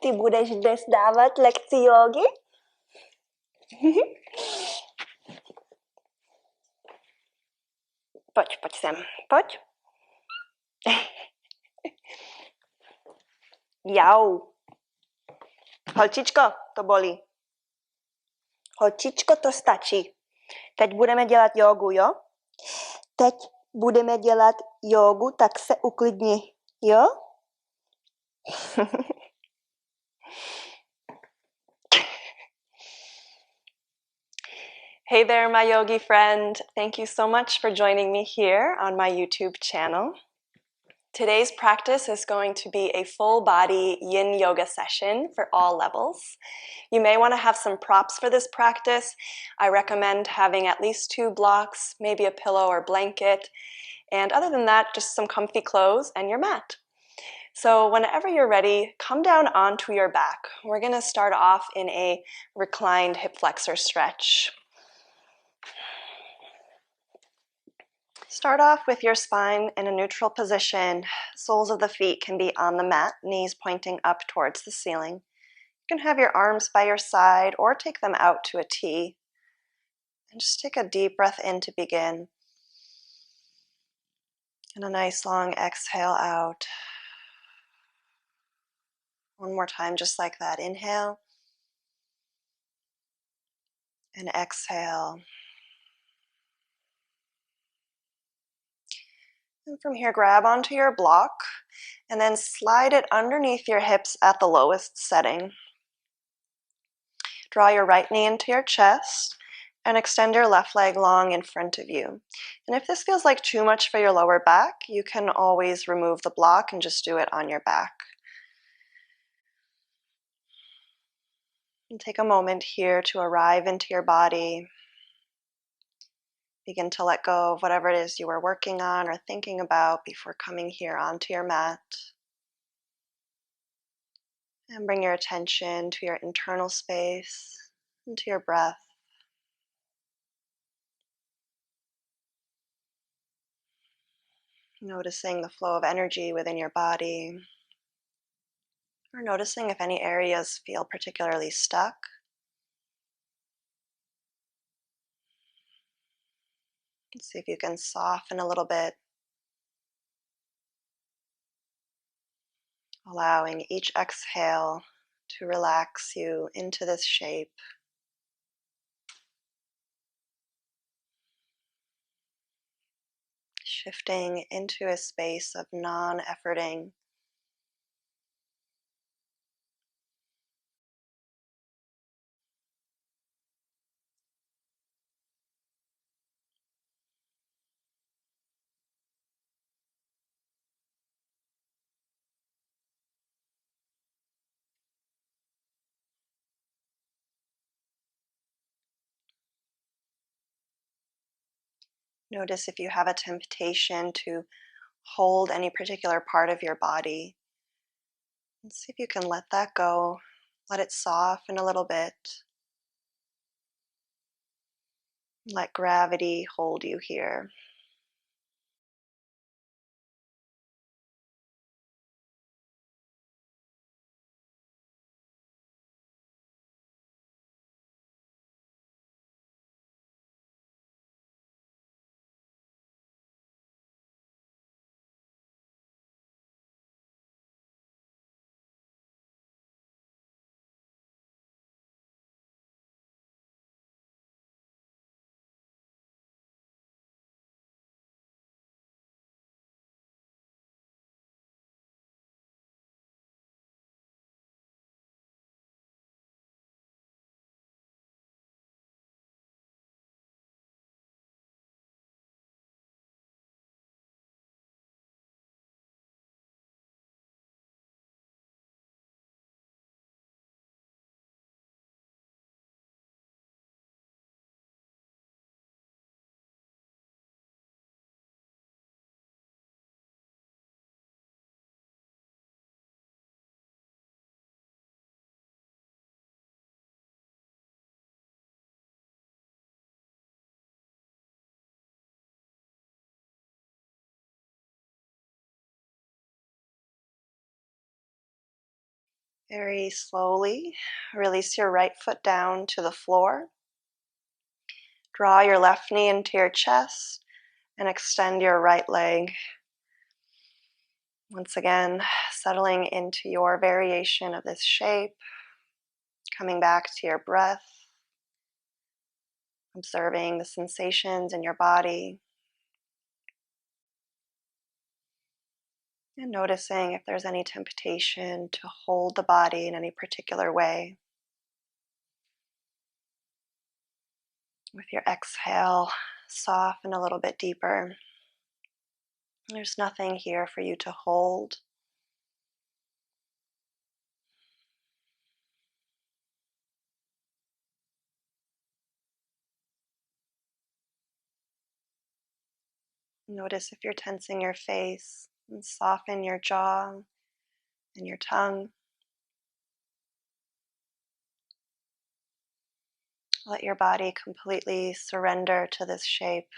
Ty budeš dnes dávat lekci jógy? Pojď sem, pojď. Jau. Holčičko, to bolí. Holčičko, to stačí. Teď budeme dělat jógu, jo? Teď budeme dělat jógu, tak se uklidni, jo? Hey there, my yogi friend. Thank you so much for joining me here on my YouTube channel. Today's practice is going to be a full body yin yoga session for all levels. You may want to have some props for this practice. I recommend having at least 2 blocks, maybe a pillow or blanket. And other than that, just some comfy clothes and your mat. So whenever you're ready, come down onto your back. We're going to start off in a reclined hip flexor stretch. Start off with your spine in a neutral position. Soles of the feet can be on the mat, knees pointing up towards the ceiling. You can have your arms by your side or take them out to a T. And just take a deep breath in to begin. And a nice long exhale out. One more time, just like that. Inhale. And exhale. And from here, grab onto your block and then slide it underneath your hips at the lowest setting. Draw your right knee into your chest and extend your left leg long in front of you. And if this feels like too much for your lower back, you can always remove the block and just do it on your back. And take a moment here to arrive into your body. Begin to let go of whatever it is you were working on or thinking about before coming here onto your mat. And bring your attention to your internal space and to your breath. Noticing the flow of energy within your body, or noticing if any areas feel particularly stuck. Let's see if you can soften a little bit, allowing each exhale to relax you into this shape. Shifting into a space of non-efforting. Notice if you have a temptation to hold any particular part of your body. And see if you can let that go. Let it soften a little bit. Let gravity hold you here. Very slowly, release your right foot down to the floor. Draw your left knee into your chest and extend your right leg. Once again, settling into your variation of this shape, coming back to your breath, observing the sensations in your body, and noticing if there's any temptation to hold the body in any particular way. With your exhale, soften a little bit deeper. There's nothing here for you to hold. Notice if you're tensing your face, and soften your jaw and your tongue. Let your body completely surrender to this shape.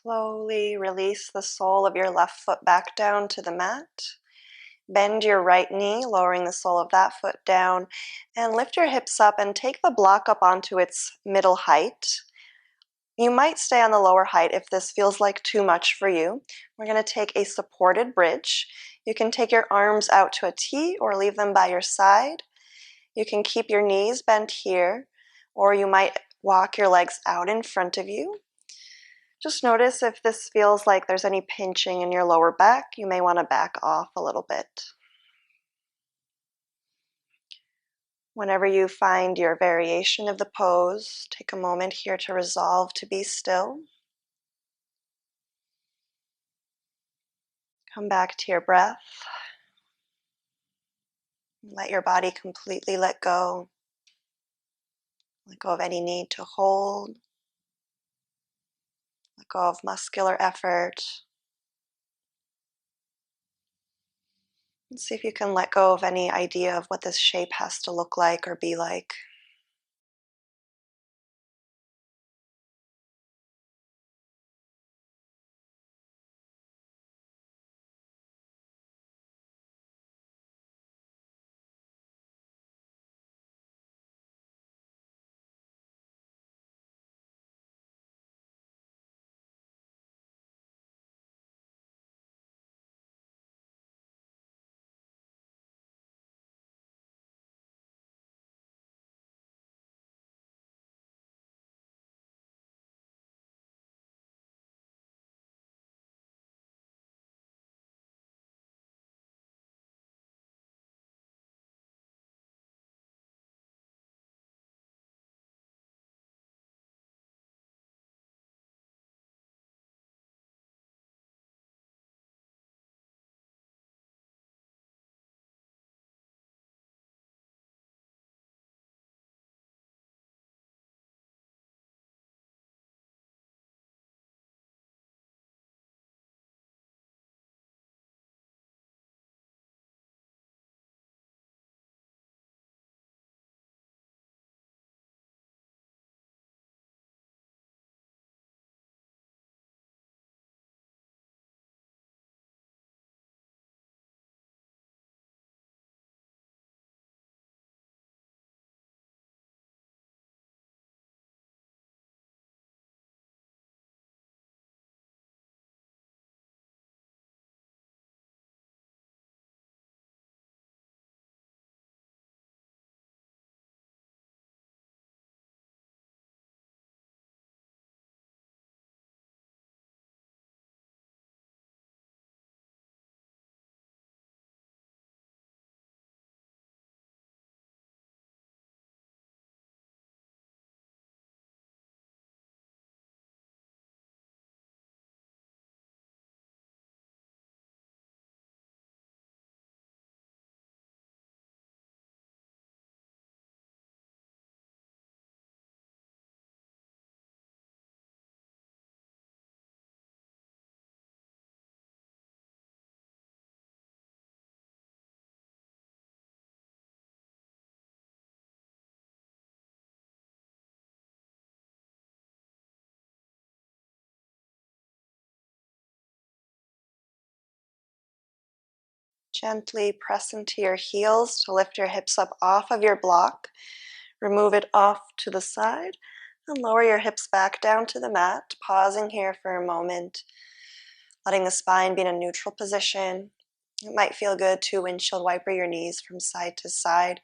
Slowly release the sole of your left foot back down to the mat. Bend your right knee, lowering the sole of that foot down, and lift your hips up and take the block up onto its middle height. You might stay on the lower height if this feels like too much for you. We're going to take a supported bridge. You can take your arms out to a T or leave them by your side. You can keep your knees bent here, or you might walk your legs out in front of you. Just notice if this feels like there's any pinching in your lower back. You may want to back off a little bit. Whenever you find your variation of the pose, take a moment here to resolve to be still. Come back to your breath. Let your body completely let go. Let go of any need to hold. Let go of muscular effort. And see if you can let go of any idea of what this shape has to look like or be like. Gently press into your heels to lift your hips up off of your block. Remove it off to the side and lower your hips back down to the mat, pausing here for a moment, letting the spine be in a neutral position. It might feel good to windshield wiper your knees from side to side.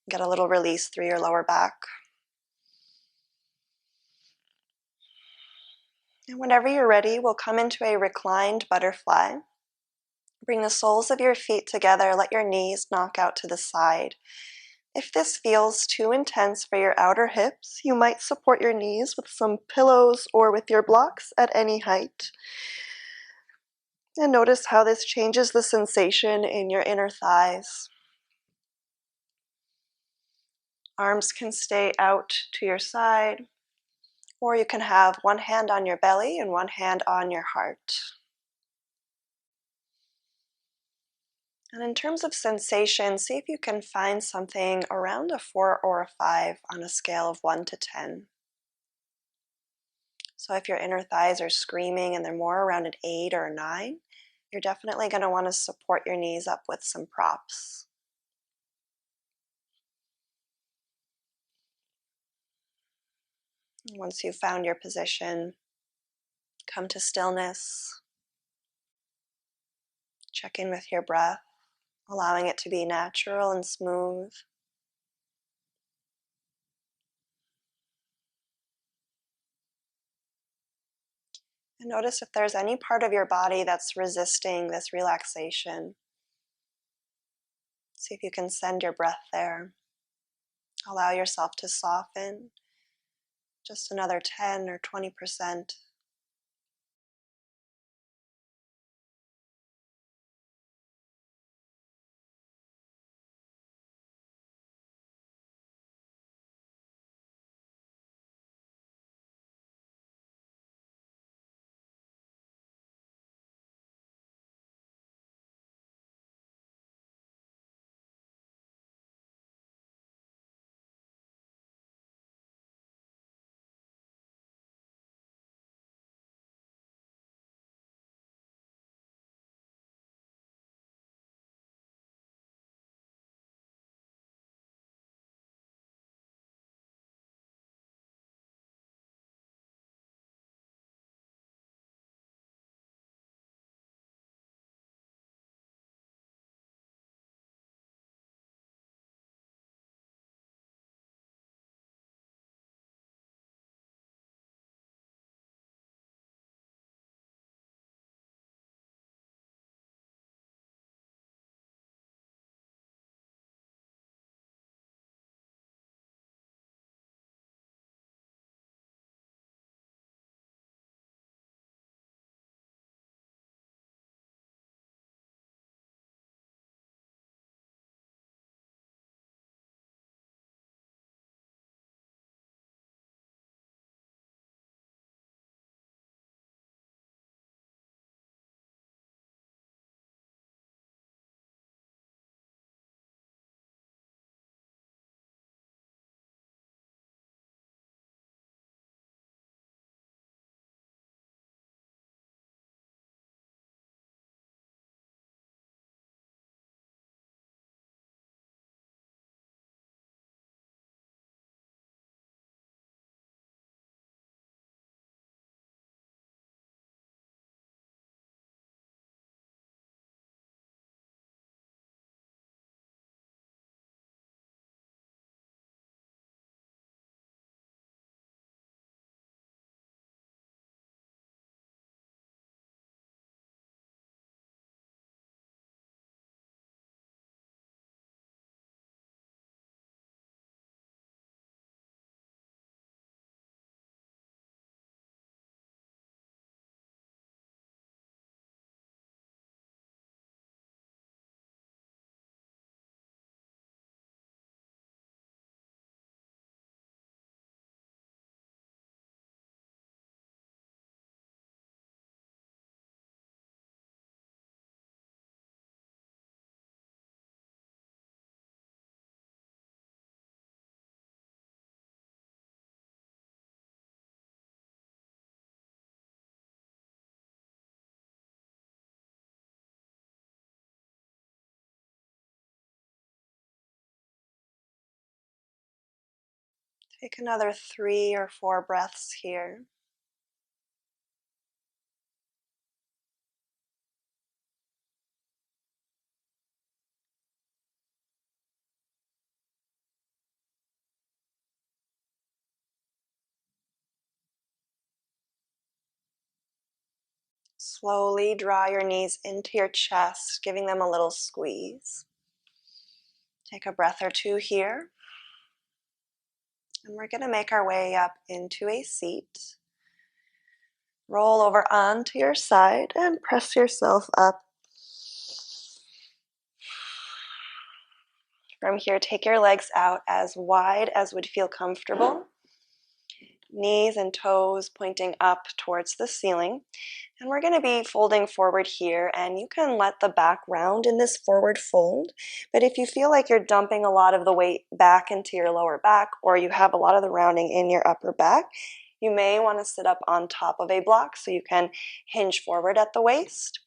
Get a little release through your lower back. And whenever you're ready, we'll come into a reclined butterfly. Bring the soles of your feet together, let your knees knock out to the side. If this feels too intense for your outer hips, you might support your knees with some pillows or with your blocks at any height. And notice how this changes the sensation in your inner thighs. Arms can stay out to your side, or you can have one hand on your belly and one hand on your heart. And in terms of sensation, see if you can find something around a 4 or a 5 on a scale of 1 to 10. So if your inner thighs are screaming and they're more around an 8 or a 9, you're definitely going to want to support your knees up with some props. Once you've found your position, come to stillness. Check in with your breath, allowing it to be natural and smooth. And notice if there's any part of your body that's resisting this relaxation. See if you can send your breath there. Allow yourself to soften just another 10 or 20%. Take another 3 or 4 breaths here. Slowly draw your knees into your chest, giving them a little squeeze. Take a breath or two here. And we're going to make our way up into a seat. Roll over onto your side and press yourself up. From here, take your legs out as wide as would feel comfortable. Knees and toes pointing up towards the ceiling. And we're going to be folding forward here, and you can let the back round in this forward fold. But if you feel like you're dumping a lot of the weight back into your lower back, or you have a lot of the rounding in your upper back, you may want to sit up on top of a block so you can hinge forward at the waist.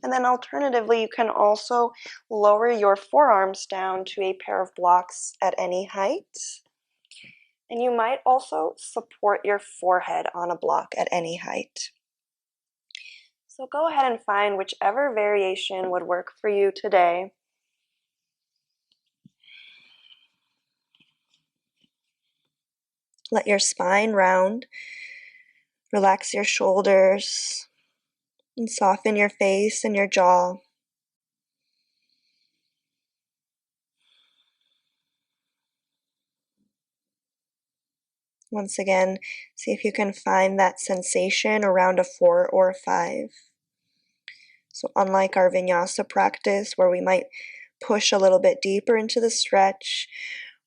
And then alternatively, you can also lower your forearms down to a pair of blocks at any height. And you might also support your forehead on a block at any height. So go ahead and find whichever variation would work for you today. Let your spine round. Relax your shoulders and soften your face and your jaw. Once again, see if you can find that sensation around a 4 or a 5. So unlike our vinyasa practice where we might push a little bit deeper into the stretch,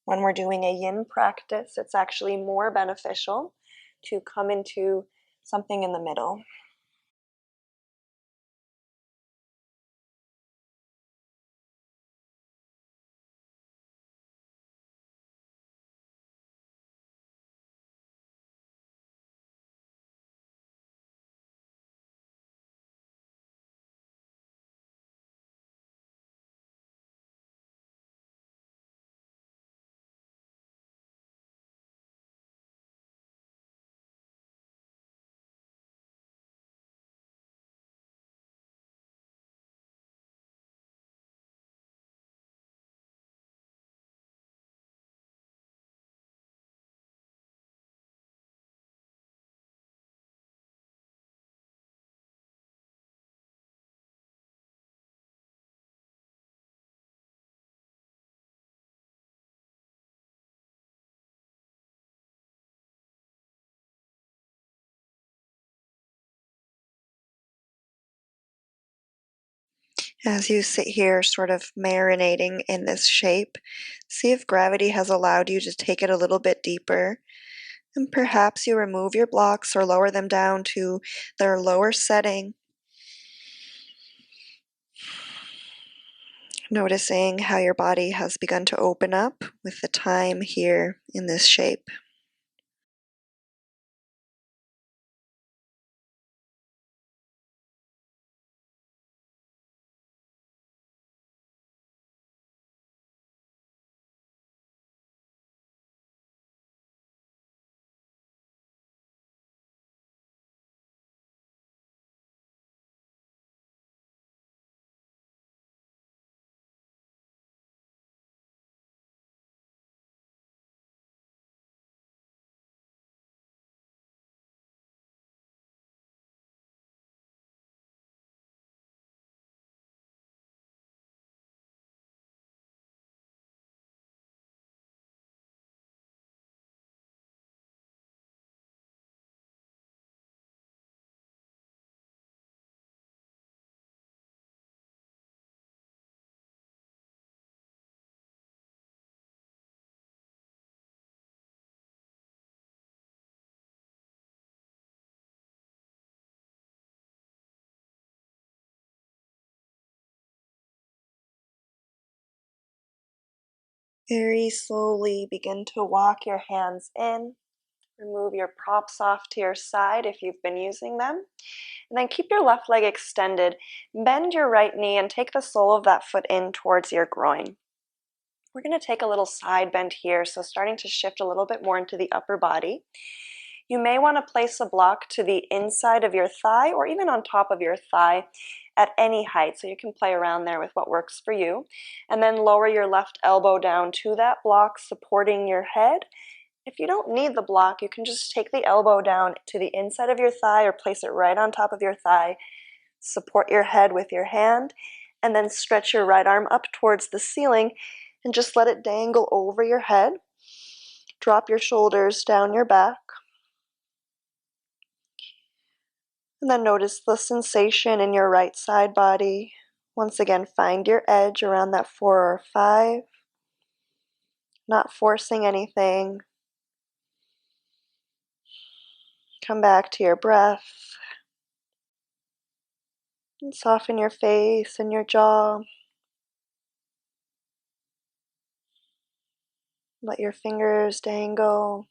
when we're doing a yin practice, it's actually more beneficial to come into something in the middle. As you sit here sort of marinating in this shape, see if gravity has allowed you to take it a little bit deeper. And perhaps you remove your blocks or lower them down to their lower setting. Noticing how your body has begun to open up with the time here in this shape. Very slowly begin to walk your hands in. Remove your props off to your side if you've been using them. And then keep your left leg extended. Bend your right knee and take the sole of that foot in towards your groin. We're going to take a little side bend here, so starting to shift a little bit more into the upper body. You may want to place a block to the inside of your thigh or even on top of your thigh at any height, so you can play around there with what works for you. And then lower your left elbow down to that block, supporting your head. If you don't need the block, you can just take the elbow down to the inside of your thigh or place it right on top of your thigh. Support your head with your hand, and then stretch your right arm up towards the ceiling and just let it dangle over your head. Drop your shoulders down your back. And then notice the sensation in your right side body. Once again, find your edge around that 4 or 5. Not forcing anything. Come back to your breath. And soften your face and your jaw. Let your fingers dangle.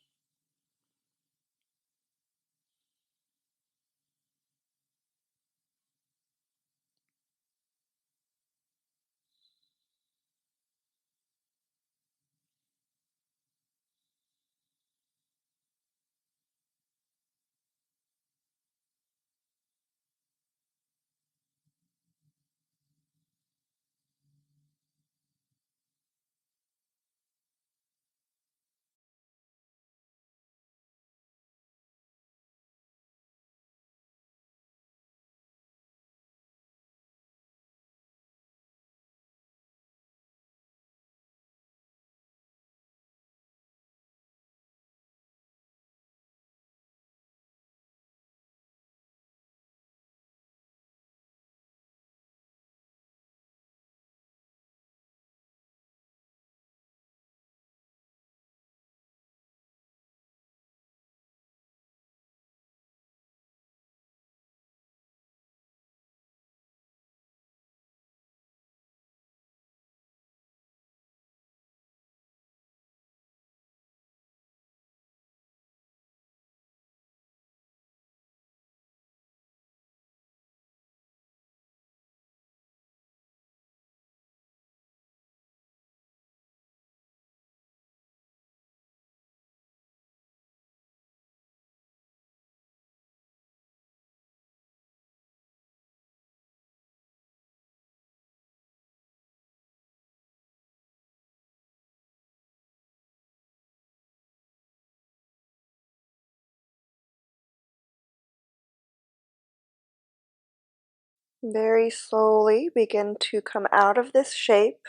Very slowly begin to come out of this shape,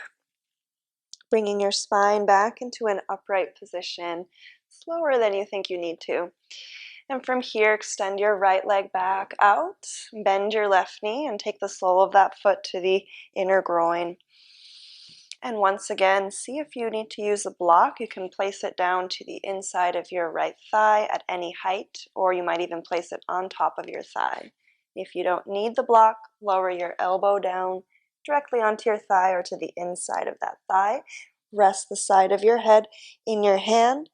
bringing your spine back into an upright position, slower than you think you need to. And from here, extend your right leg back out, bend your left knee, and take the sole of that foot to the inner groin. And once again, see if you need to use a block. You can place it down to the inside of your right thigh at any height, or you might even place it on top of your thigh. If you don't need the block, lower your elbow down directly onto your thigh or to the inside of that thigh. Rest the side of your head in your hand,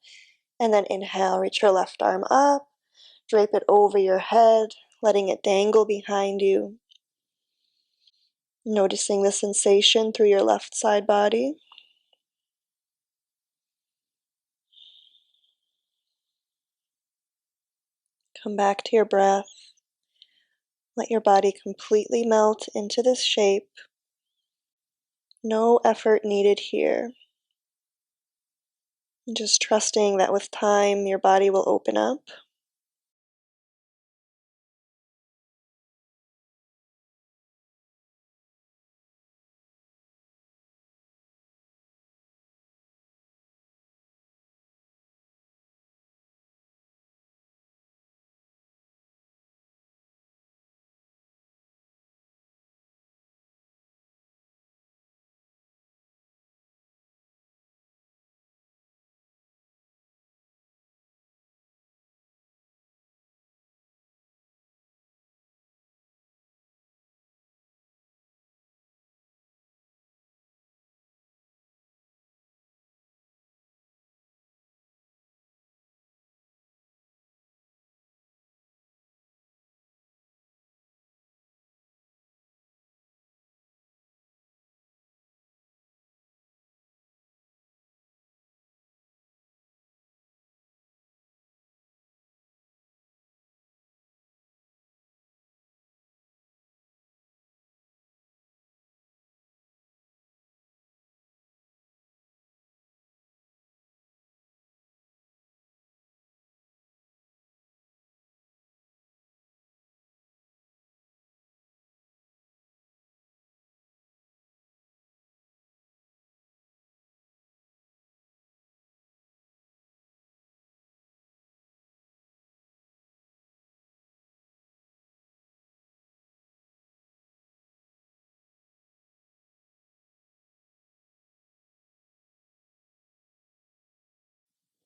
and then inhale, reach your left arm up, drape it over your head, letting it dangle behind you. Noticing the sensation through your left side body. Come back to your breath. Let your body completely melt into this shape. No effort needed here. Just trusting that with time your body will open up.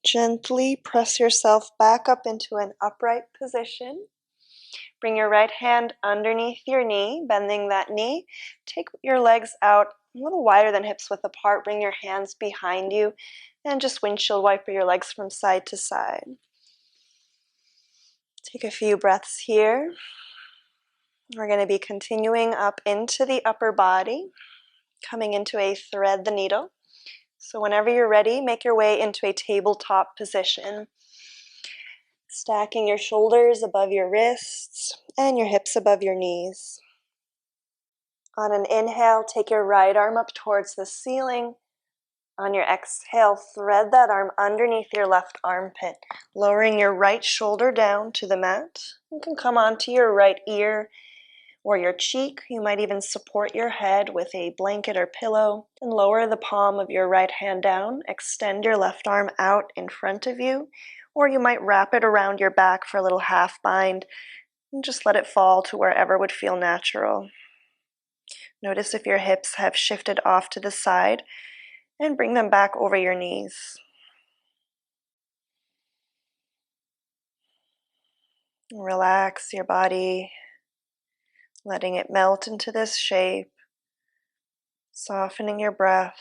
Gently press yourself back up into an upright position. Bring your right hand underneath your knee, bending that knee. Take your legs out a little wider than hips width apart. Bring your hands behind you and just windshield wiper your legs from side to side. Take a few breaths here. We're going to be continuing up into the upper body, coming into a thread the needle. So whenever you're ready, make your way into a tabletop position. Stacking your shoulders above your wrists and your hips above your knees. On an inhale, take your right arm up towards the ceiling. On your exhale, thread that arm underneath your left armpit, lowering your right shoulder down to the mat. You can come onto your right ear or your cheek. You might even support your head with a blanket or pillow and lower the palm of your right hand down. Extend your left arm out in front of you, or you might wrap it around your back for a little half bind and just let it fall to wherever would feel natural. Notice if your hips have shifted off to the side and bring them back over your knees. Relax your body, letting it melt into this shape, softening your breath.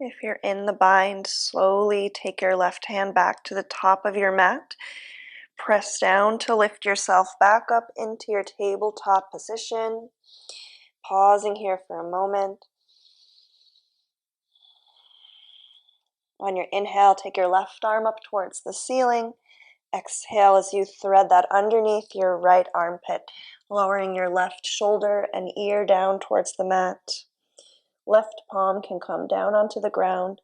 If you're in the bind, slowly take your left hand back to the top of your mat. Press down to lift yourself back up into your tabletop position. Pausing here for a moment. On your inhale, take your left arm up towards the ceiling. Exhale as you thread that underneath your right armpit, lowering your left shoulder and ear down towards the mat. Left palm can come down onto the ground.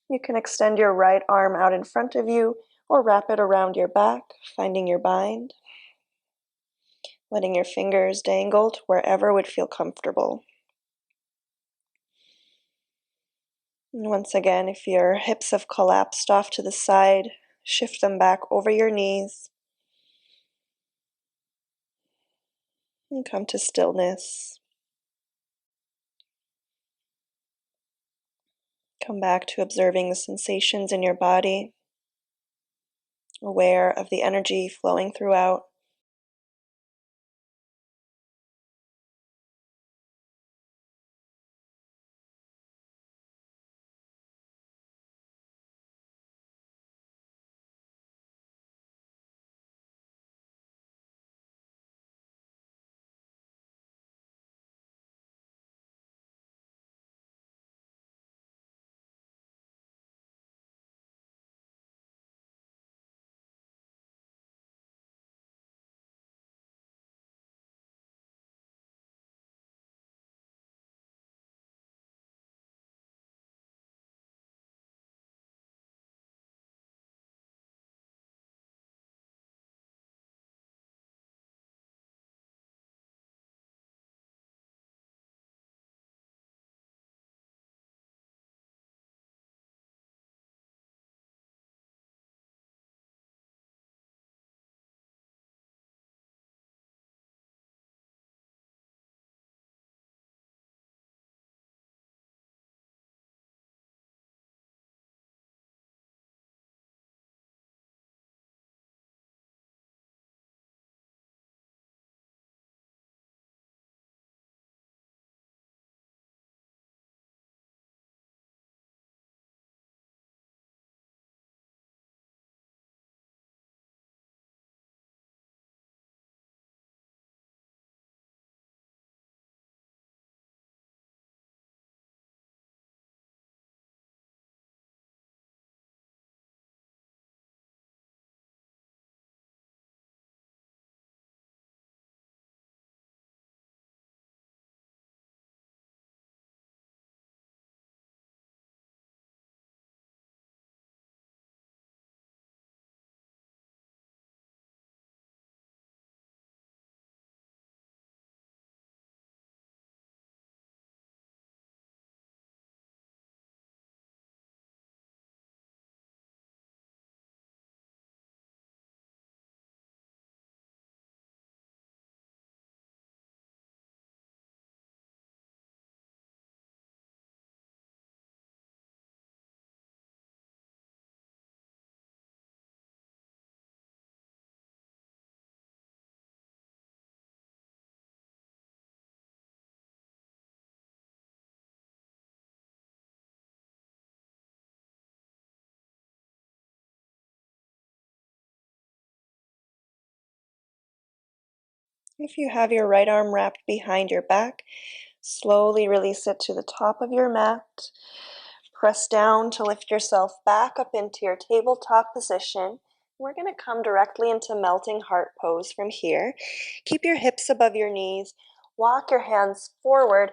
You can extend your right arm out in front of you or wrap it around your back, finding your bind. Letting your fingers dangle to wherever would feel comfortable. And once again, if your hips have collapsed off to the side, shift them back over your knees and come to stillness. Come back to observing the sensations in your body, aware of the energy flowing throughout. If you have your right arm wrapped behind your back, slowly release it to the top of your mat. Press down to lift yourself back up into your tabletop position. We're going to come directly into melting heart pose from here. Keep your hips above your knees. Walk your hands forward.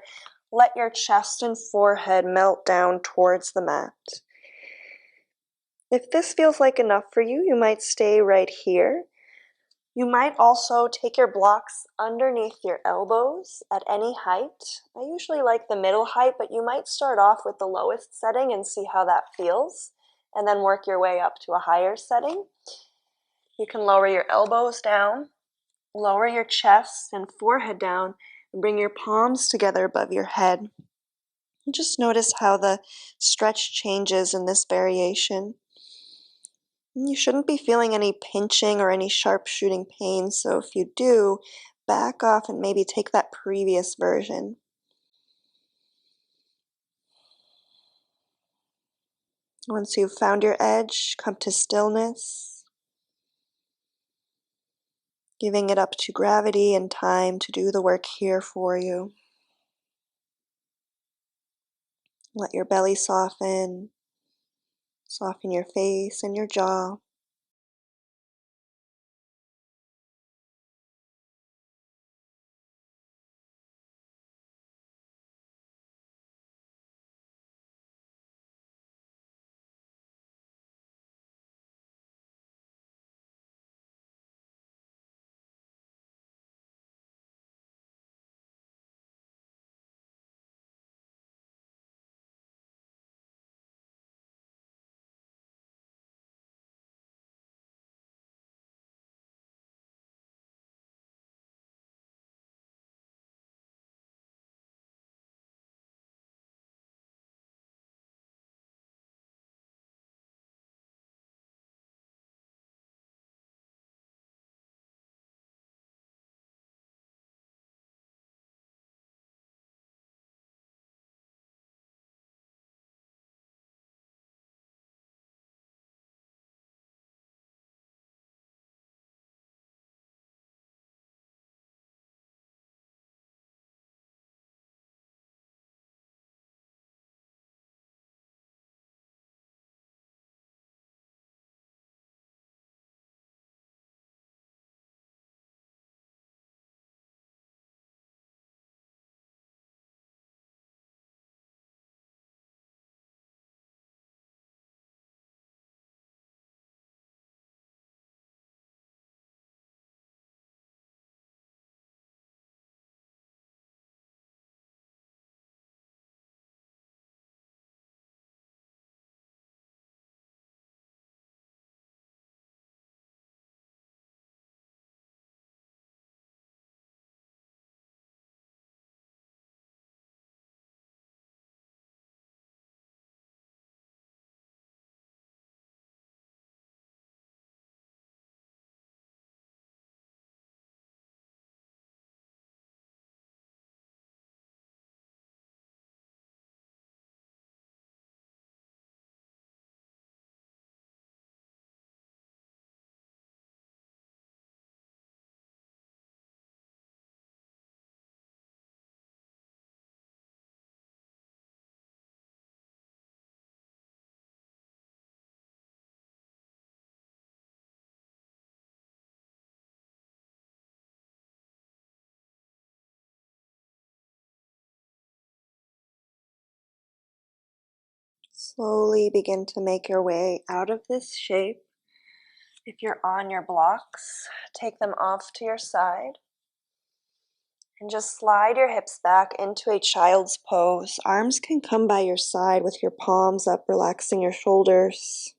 Let your chest and forehead melt down towards the mat. If this feels like enough for you, you might stay right here. You might also take your blocks underneath your elbows at any height. I usually like the middle height, but you might start off with the lowest setting and see how that feels, and then work your way up to a higher setting. You can lower your elbows down, lower your chest and forehead down, and bring your palms together above your head. And just notice how the stretch changes in this variation. You shouldn't be feeling any pinching or any sharp shooting pain, so if you do, back off and maybe take that previous version. Once you've found your edge, come to stillness, giving it up to gravity and time to do the work here for you. Let your belly soften, soften your face and your jaw. Slowly begin to make your way out of this shape. If you're on your blocks, take them off to your side. And just slide your hips back into a child's pose. Arms can come by your side with your palms up, relaxing your shoulders.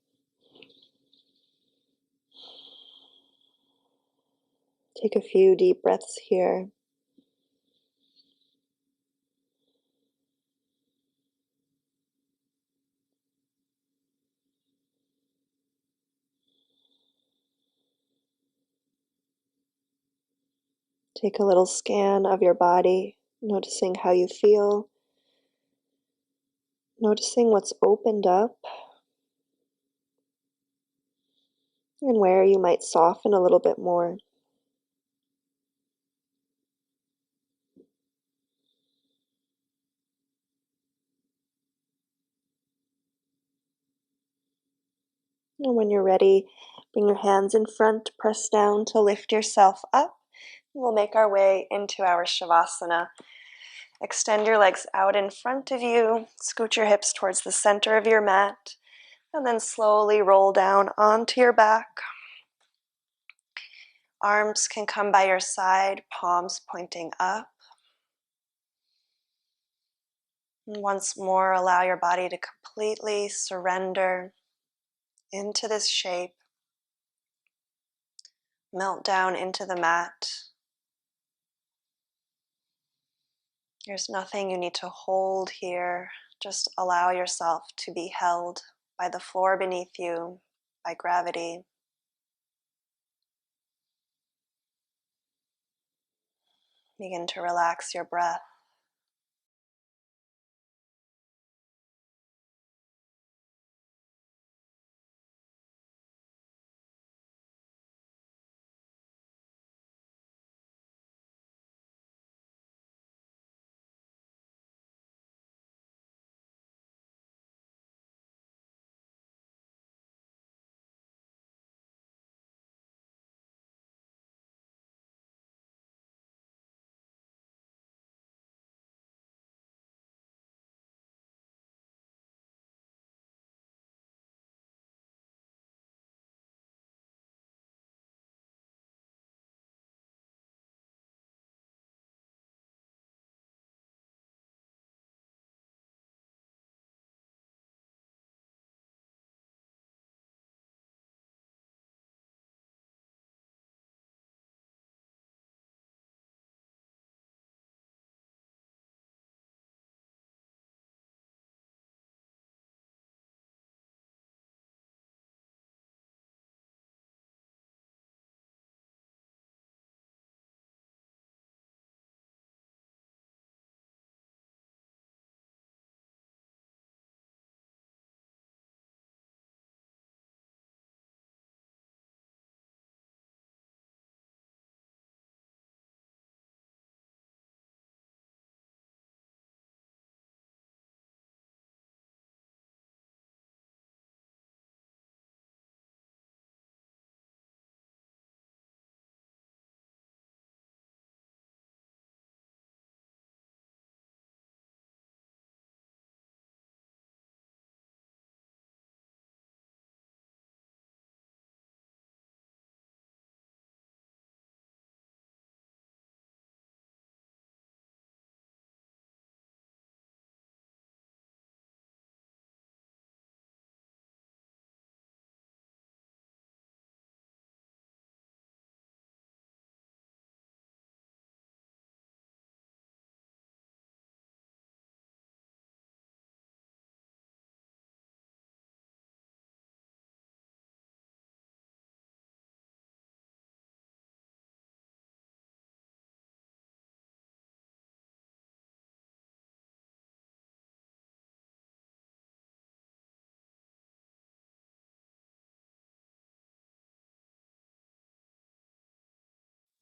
Take a few deep breaths here. Take a little scan of your body, noticing how you feel, noticing what's opened up, and where you might soften a little bit more. And when you're ready, bring your hands in front, press down to lift yourself up. We'll make our way into our shavasana. Extend your legs out in front of you, scoot your hips towards the center of your mat, and then slowly roll down onto your back. Arms can come by your side, palms pointing up. And once more, allow your body to completely surrender into this shape. Melt down into the mat. There's nothing you need to hold here. Just allow yourself to be held by the floor beneath you, by gravity. Begin to relax your breath.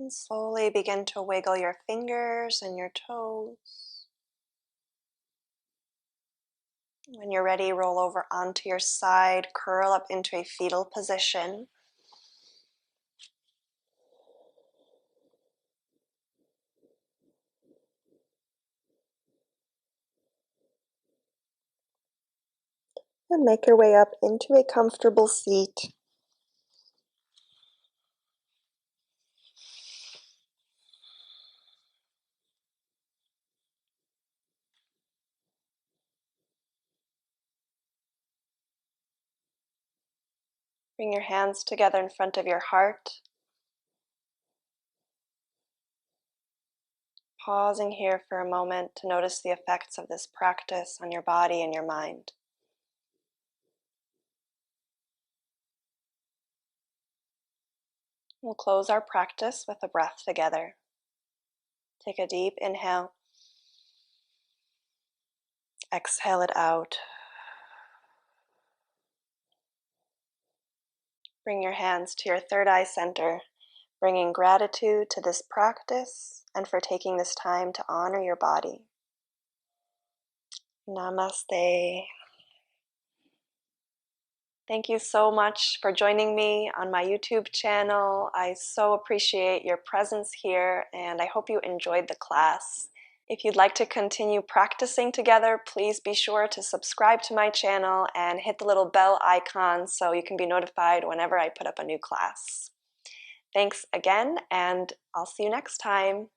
And slowly begin to wiggle your fingers and your toes. When you're ready, roll over onto your side, curl up into a fetal position. And make your way up into a comfortable seat. Bring your hands together in front of your heart. Pausing here for a moment to notice the effects of this practice on your body and your mind. We'll close our practice with a breath together. Take a deep inhale. Exhale it out. Bring your hands to your third eye center, bringing gratitude to this practice and for taking this time to honor your body. Namaste. Thank you so much for joining me on my YouTube channel. I so appreciate your presence here, and I hope you enjoyed the class. If you'd like to continue practicing together, please be sure to subscribe to my channel and hit the little bell icon so you can be notified whenever I put up a new class. Thanks again, and I'll see you next time.